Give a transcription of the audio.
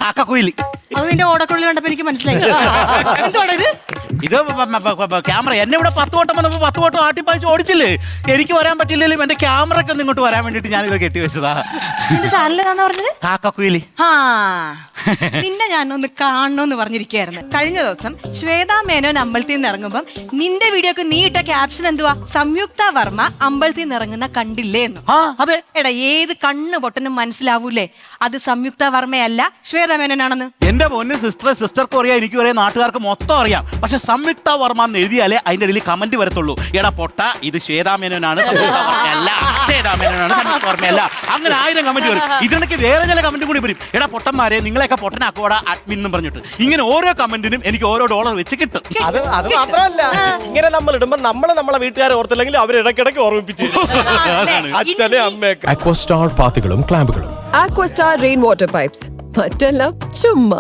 കാക്കക്കുയില്. അത് നിന്റെ ഓടക്കുള്ളിൽ കണ്ടപ്പോ എനിക്ക് മനസ്സിലായി. എന്തുവാണ് ഇത്? ഇത് ക്യാമറ. എന്നെ ഇവിടെ 10 വട്ടം വന്നപ്പോ 10 വട്ടം ആട്ടിപ്പായിച്ച് ഓടിച്ചില്ലേ. എനിക്ക് വരാൻ പറ്റില്ലെങ്കിലും എന്റെ ക്യാമറയ്ക്ക് ഒന്ന് ഇങ്ങോട്ട് വരാൻ വേണ്ടിട്ട് ഞാനിത് കെട്ടി വെച്ചതാ. നിന്റെ ചാനൽ ഏതാന്നാ പറഞ്ഞത്? കാക്കക്കുയില്. ആ, നിന്നെ ഞാനൊന്ന് കാണണമെന്ന് പറഞ്ഞിരിക്കുകയായിരുന്നു. കഴിഞ്ഞ ദിവസം ശ്വേതാ മേനോൻ അമ്പലത്തിൽ നിന്ന് ഇറങ്ങുമ്പം നിന്റെ വീഡിയോക്ക് നീ ഇട്ട ക്യാപ്ഷൻ എന്തുവാ? സംയുക്ത വർമ്മ അമ്പലത്തിൽ നിന്ന് ഇറങ്ങുന്ന കണ്ടില്ലേ എന്ന്. അതെ. എടാ, ഏത് കണ്ണ് പൊട്ടനും മനസ്സിലാവൂലേ അത് സംയുക്ത വർമ്മയല്ല ശ്വേതാ മേനോനാണെന്ന്. എന്റെ പൊന്ന് സിസ്റ്റർക്കും അറിയാം, എനിക്കും അറിയാം, നാട്ടുകാർക്ക് മൊത്തം അറിയാം. പക്ഷെ സംയുക്ത വർമ്മ എന്ന് എഴുതിയാലേ അതിന്റെ ഇടയിൽ കമന്റ് വരത്തുള്ളൂ. എടാ പൊട്ട, ഇത് ശ്വേതാ മേനോനാണ്, സംയുക്ത വർമ്മയല്ല. ശ്വേതാ മേനോനാണ്, സംയുക്ത വർമ്മയല്ല. അങ്ങനെ 1000 കമന്റ് വരും. ഇതിനിടയ്ക്ക് വേറെ ചില കമന്റ് കൂടി വരും. എടാ പൊട്ടന്മാരെ, നിങ്ങളെയൊക്കെ പൊട്ടനാക്കോടാ അഡ്മിൻ എന്നും പറഞ്ഞിട്ട്. ഇങ്ങനെ ഓരോ കമന്റിനും എനിക്ക് ഓരോ $1 വെച്ച് കിട്ടും. അത് മാത്രമല്ല, ഇങ്ങനെ നമ്മൾ ഇടുമ്പോ നമ്മളെ വീട്ടുകാരെ ഓർത്തില്ലെങ്കിൽ അവർ ഇടയ്ക്കിടയ്ക്ക് ഓർമ്മിപ്പിച്ചു അച്ഛനെ അമ്മയൊക്കെ. അക്വസ്റ്റാർ പാത്തികളും ക്ലാമ്പുകളും. Aquastar rainwater pipes. മറ്റെല്ലാം ചുമ്മാ.